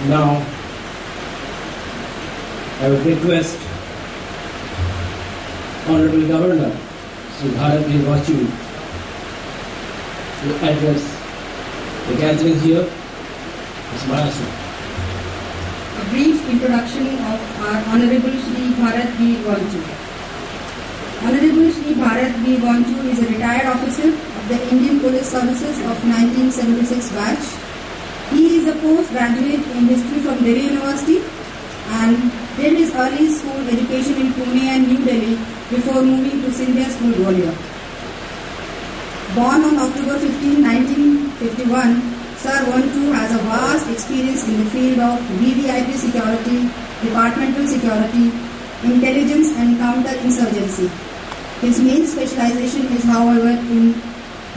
Now, I would request Honorable Governor, Sri Bharat Vachu, to address the gathering here. Ms. Marasa. A brief introduction of our Honorable Sri Bharat Vachu. Honorable Sri Bharat Vachu is a retired officer of the Indian Police Services of 1976 batch. He is a postgraduate in history from Delhi University and did his early school education in Pune and New Delhi before moving to Scindia School, Gwalior. Born on October 15, 1951, Sir Vachu has a vast experience in the field of VVIP security, departmental security, intelligence and counter-insurgency. His main specialization is, however, in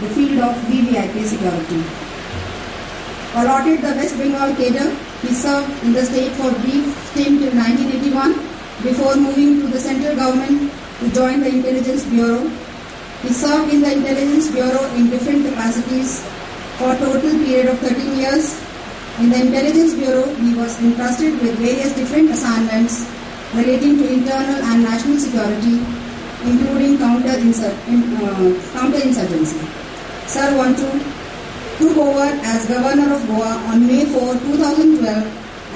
the field of VVIP security. Allotted the West Bengal cadre, he served in the state for a brief stint till 1981 before moving to the central government to join the Intelligence Bureau. He served in the Intelligence Bureau in different capacities for a total period of 13 years. In the Intelligence Bureau, he was entrusted with various different assignments relating to internal and national security, including counter-insurgency. Sir Vachu took over as Governor of Goa on May 4, 2012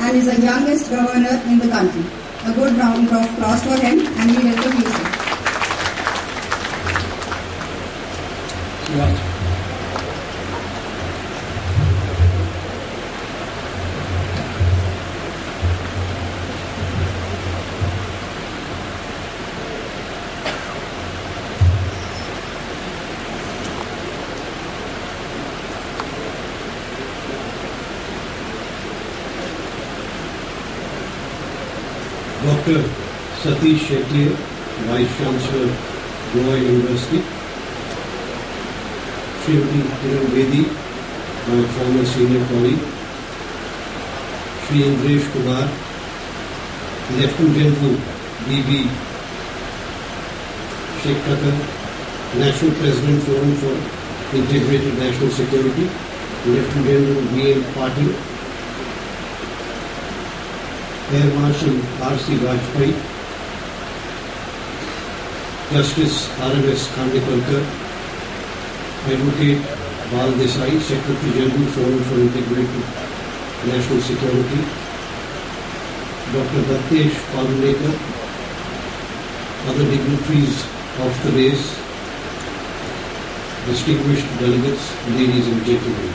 and is the youngest governor in the country. A good round of applause for him and we welcome you, sir. Dr. Satish Shetty, Vice Chancellor, Goa University. Srimati Kiran Bedi, my former senior colleague. Shri Indresh Kumar, Lieutenant General B.B. Sheikh Qatar, National President Forum for Integrated National Security, Lieutenant General B.M. Patil, Air Marshal R.C. Vajpayee, Justice R.M.S. Khandekalkar, Advocate Bal Desai, Secretary General Forum for Integrated National Security, Dr. Bhattesh Palunekar, other dignitaries of the race, distinguished delegates, ladies and gentlemen.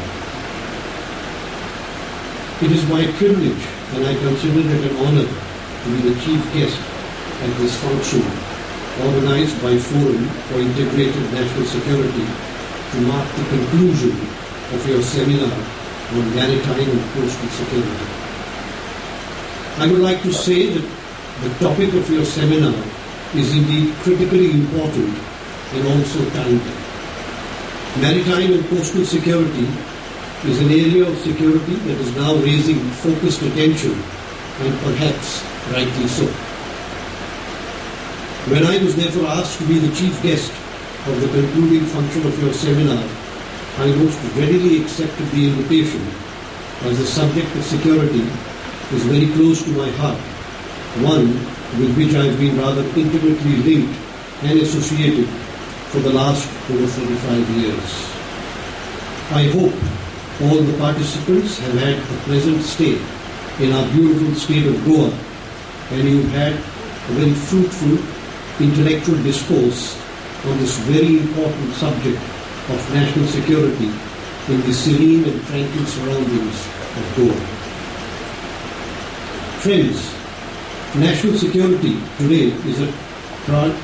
It is my privilege and I consider it an honor to be the chief guest at this function organized by Forum for Integrated National Security to mark the conclusion of your seminar on maritime and coastal security. I would like to say that the topic of your seminar is indeed critically important and also timely. Maritime and coastal security is an area of security that is now raising focused attention and perhaps rightly so. When I was therefore asked to be the chief guest of the concluding function of your seminar, I most readily accepted the invitation as the subject of security is very close to my heart, one with which I have been rather intimately linked and associated for the last over 35 years. I hope all the participants have had a pleasant stay in our beautiful state of Goa and you've had a very fruitful intellectual discourse on this very important subject of national security in the serene and tranquil surroundings of Goa. Friends, national security today is a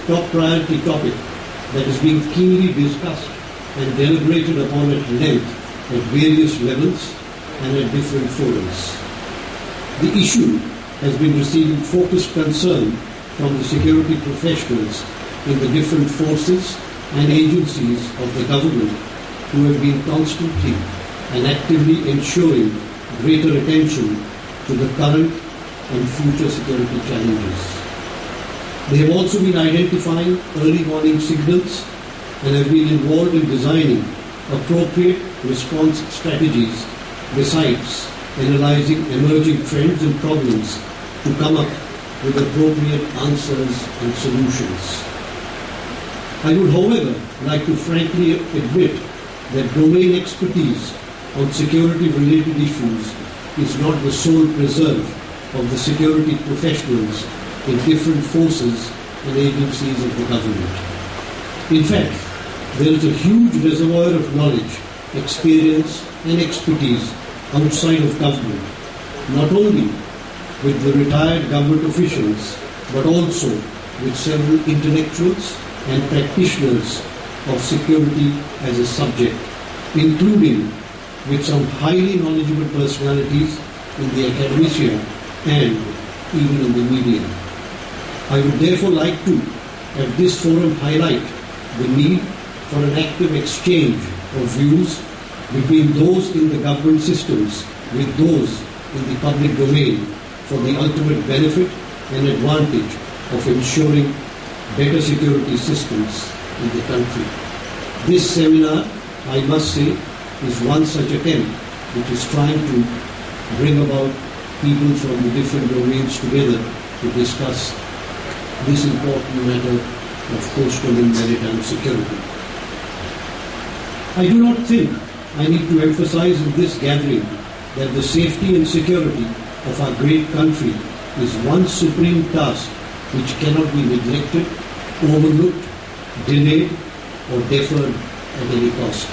top priority topic that is being keenly discussed and deliberated upon at length at various levels and at different forums. The issue has been receiving focused concern from the security professionals in the different forces and agencies of the government who have been constantly and actively ensuring greater attention to the current and future security challenges. They have also been identifying early warning signals and have been involved in designing appropriate response strategies besides analyzing emerging trends and problems to come up with appropriate answers and solutions. I would, however, like to frankly admit that domain expertise on security-related issues is not the sole preserve of the security professionals in different forces and agencies of the government. In fact, there is a huge reservoir of knowledge, experience and expertise outside of government, not only with the retired government officials, but also with several intellectuals and practitioners of security as a subject, including with some highly knowledgeable personalities in the academia and even in the media. I would therefore like to, at this forum, highlight the need for an active exchange of views between those in the government systems with those in the public domain for the ultimate benefit and advantage of ensuring better security systems in the country. This seminar, I must say, is one such attempt which is trying to bring about people from the different domains together to discuss this important matter of coastal and maritime security. I do not think I need to emphasize in this gathering that the safety and security of our great country is one supreme task which cannot be neglected, overlooked, delayed, or deferred at any cost.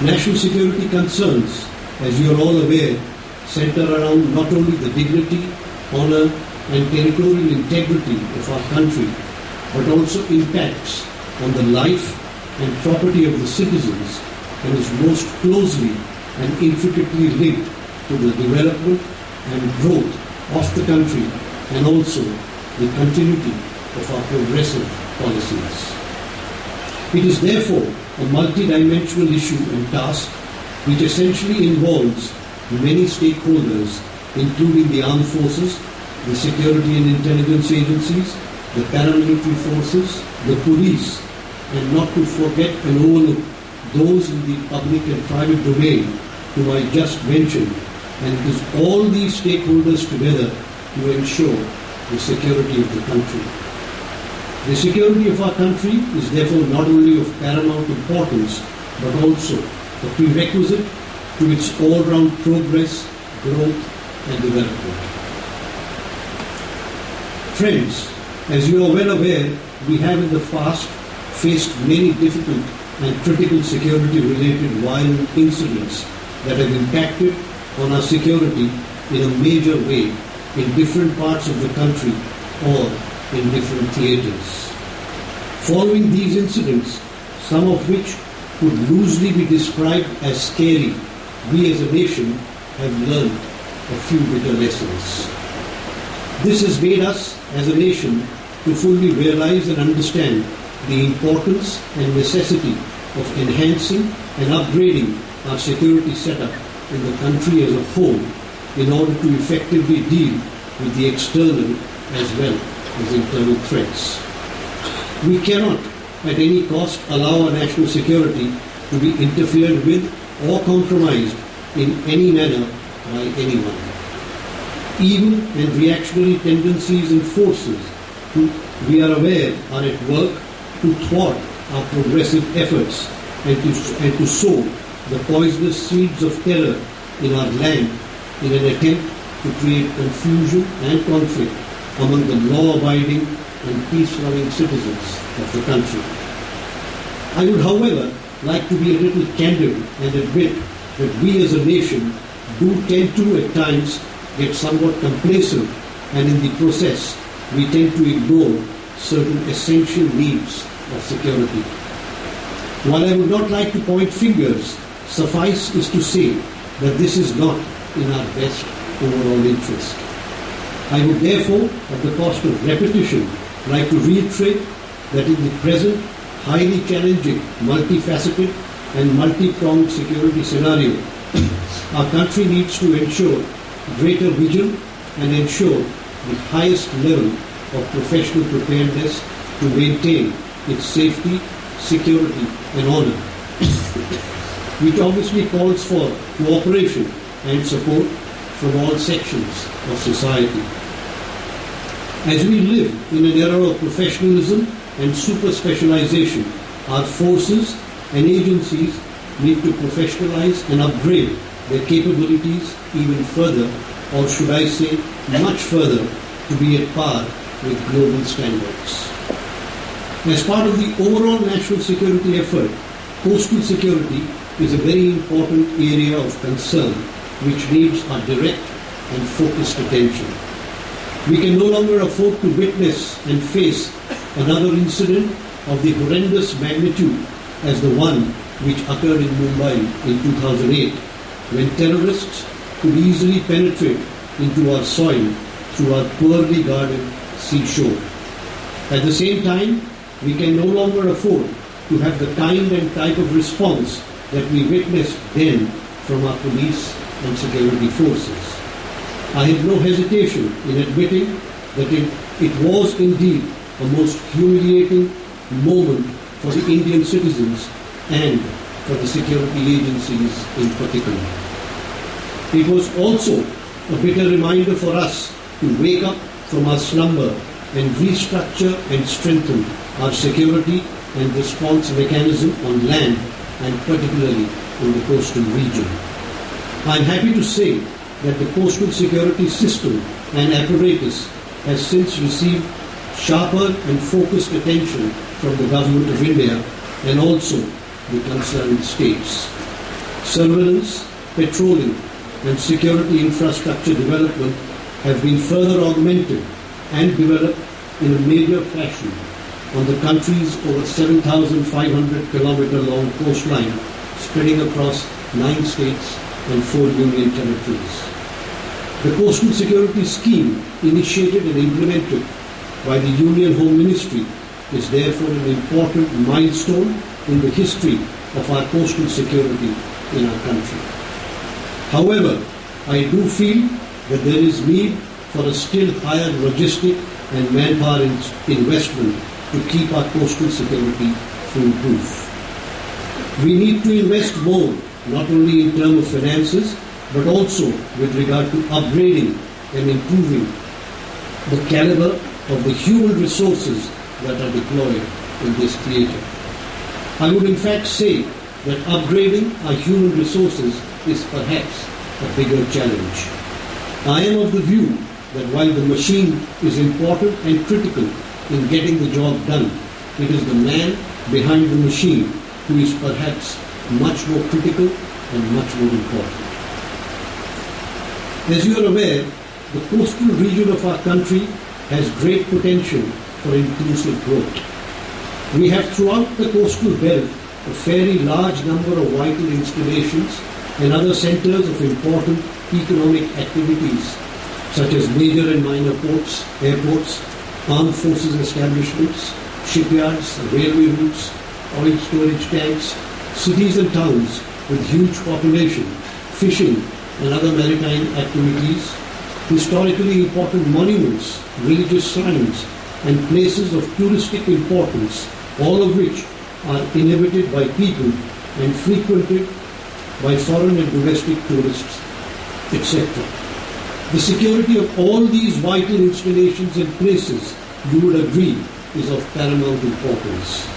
National security concerns, as you are all aware, center around not only the dignity, honor, and territorial integrity of our country, but also impacts on the life and property of the citizens and is most closely and intricately linked to the development and growth of the country and also the continuity of our progressive policies. It is therefore a multidimensional issue and task which essentially involves many stakeholders, including the armed forces, the security and intelligence agencies, the paramilitary forces, the police, and not to forget and overlook those in the public and private domain whom I just mentioned. And it is all these stakeholders together to ensure the security of the country. The security of our country is therefore not only of paramount importance, but also a prerequisite to its all-round progress, growth, and development. Friends, as you are well aware, we have in the past faced many difficult and critical security-related violent incidents that have impacted on our security in a major way in different parts of the country or in different theatres. Following these incidents, some of which could loosely be described as scary, we as a nation have learned a few bitter lessons. This has made us as a nation to fully realize and understand the importance and necessity of enhancing and upgrading our security setup in the country as a whole in order to effectively deal with the external as well as internal threats. We cannot at any cost allow our national security to be interfered with or compromised in any manner by anyone. Evil and reactionary tendencies and forces who we are aware are at work to thwart our progressive efforts and to sow the poisonous seeds of terror in our land in an attempt to create confusion and conflict among the law-abiding and peace-loving citizens of the country. I would, however, like to be a little candid and admit that we as a nation do tend to at times get somewhat complacent, and in the process we tend to ignore certain essential needs of security. While I would not like to point fingers, suffice is to say that this is not in our best overall interest. I would therefore, at the cost of repetition, like to reiterate that in the present highly challenging, multifaceted and multi-pronged security scenario, our country needs to ensure greater vigil and ensure the highest level of professional preparedness to maintain its safety, security and honor, which obviously calls for cooperation and support from all sections of society. As we live in an era of professionalism and super specialization, our forces and agencies need to professionalize and upgrade their capabilities even further, or should I say much further, to be at par with global standards. As part of the overall national security effort, coastal security is a very important area of concern which needs our direct and focused attention. We can no longer afford to witness and face another incident of the horrendous magnitude as the one which occurred in Mumbai in 2008, when terrorists could easily penetrate into our soil through our poorly guarded seashore. At the same time, we can no longer afford to have the kind and type of response that we witnessed then from our police and security forces. I have no hesitation in admitting that it was indeed a most humiliating moment for the Indian citizens and for the security agencies in particular. It was also a bitter reminder for us to wake up from our slumber and restructure and strengthen our security and response mechanism on land and particularly in the coastal region. I am happy to say that the coastal security system and apparatus has since received sharper and focused attention from the Government of India and also the concerned states. Surveillance, patrolling and security infrastructure development have been further augmented and developed in a major fashion on the country's over 7,500 kilometer long coastline spreading across 9 states and 4 union territories. The Coastal Security Scheme, initiated and implemented by the Union Home Ministry, is therefore an important milestone in the history of our coastal security in our country. However, I do feel that there is need for a still higher logistic and manpower investment to keep our coastal security foolproof. We need to invest more, not only in terms of finances, but also with regard to upgrading and improving the caliber of the human resources that are deployed in this theatre. I would in fact say that upgrading our human resources is perhaps a bigger challenge. I am of the view that while the machine is important and critical in getting the job done, it is the man behind the machine who is perhaps much more critical and much more important. As you are aware, the coastal region of our country has great potential for inclusive growth. We have throughout the coastal belt a fairly large number of vital installations and other centres of important economic activities such as major and minor ports, airports, armed forces establishments, shipyards, railway routes, oil storage tanks, cities and towns with huge population, fishing and other maritime activities, historically important monuments, religious shrines and places of touristic importance, all of which are inhabited by people and frequented by foreign and domestic tourists, etc. The security of all these vital installations and places, you would agree, is of paramount importance.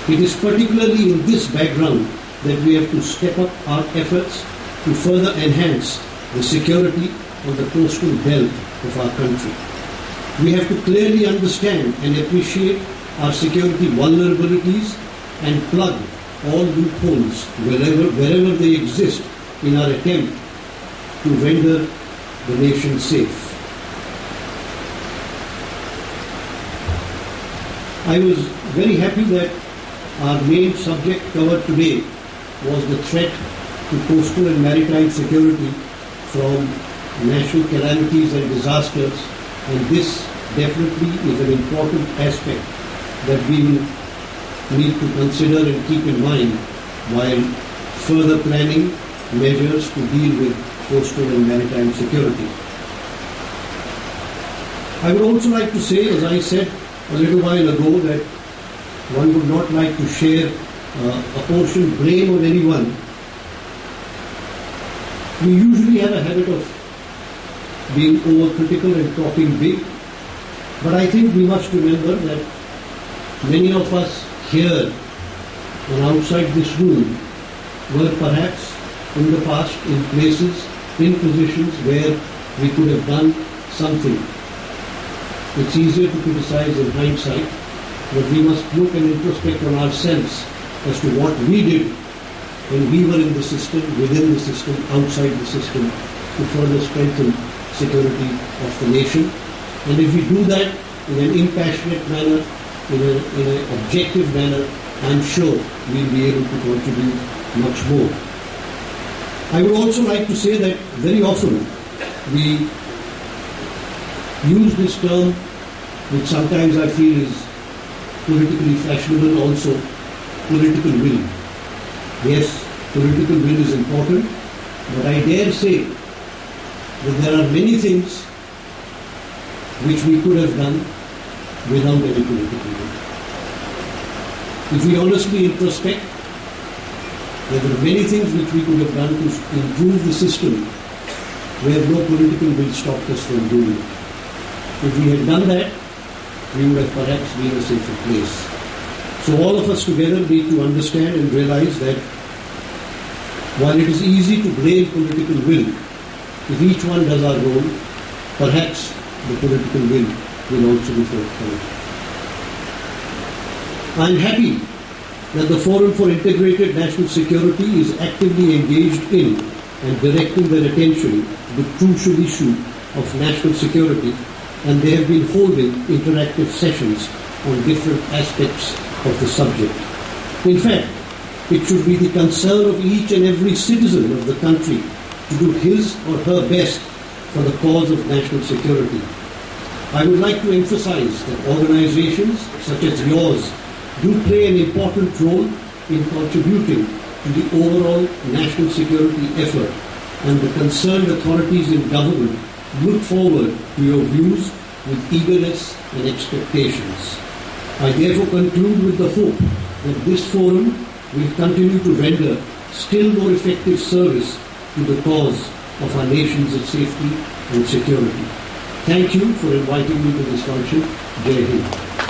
It is particularly in this background that we have to step up our efforts to further enhance the security on the coastal belt of our country. We have to clearly understand and appreciate our security vulnerabilities and plug all loopholes wherever they exist in our attempt to render the nation safe. I was very happy that our main subject covered today was the threat to coastal and maritime security from natural calamities and disasters, and this definitely is an important aspect that we will need to consider and keep in mind while further planning measures to deal with coastal and maritime security. I would also like to say, as I said a little while ago, that one would not like to share apportion blame on anyone, We usually have a habit of being overcritical and talking big, but I think we must remember that many of us here and outside this room were perhaps in the past in places, in positions where we could have done something. It's easier to criticize in hindsight, but we must look and introspect on ourselves as to what we did when we were in the system, within the system, outside the system, to further strengthen security of the nation. And if we do that in an impassionate manner, in an objective manner, I'm sure we'll be able to contribute much more. I would also like to say that very often we use this term, which sometimes I feel is politically fashionable also, political will. Yes, political will is important, but I dare say that there are many things which we could have done without any political will. If we honestly introspect, there are many things which we could have done to improve the system where no political will stopped us from doing it. If we had done that, we would have perhaps been a safer place. So all of us together need to understand and realize that while it is easy to blame political will, if each one does our role, perhaps the political will also be forthcoming. I am happy that the Forum for Integrated National Security is actively engaged in and directing their attention to the crucial issue of national security, and they have been holding interactive sessions on different aspects of the subject. In fact, it should be the concern of each and every citizen of the country to do his or her best for the cause of national security. I would like to emphasize that organizations such as yours do play an important role in contributing to the overall national security effort, and the concerned authorities in government look forward to your views with eagerness and expectations. I therefore conclude with the hope that this forum will continue to render still more effective service to the cause of our nation's safety and security. Thank you for inviting me to this function. Jai Hind.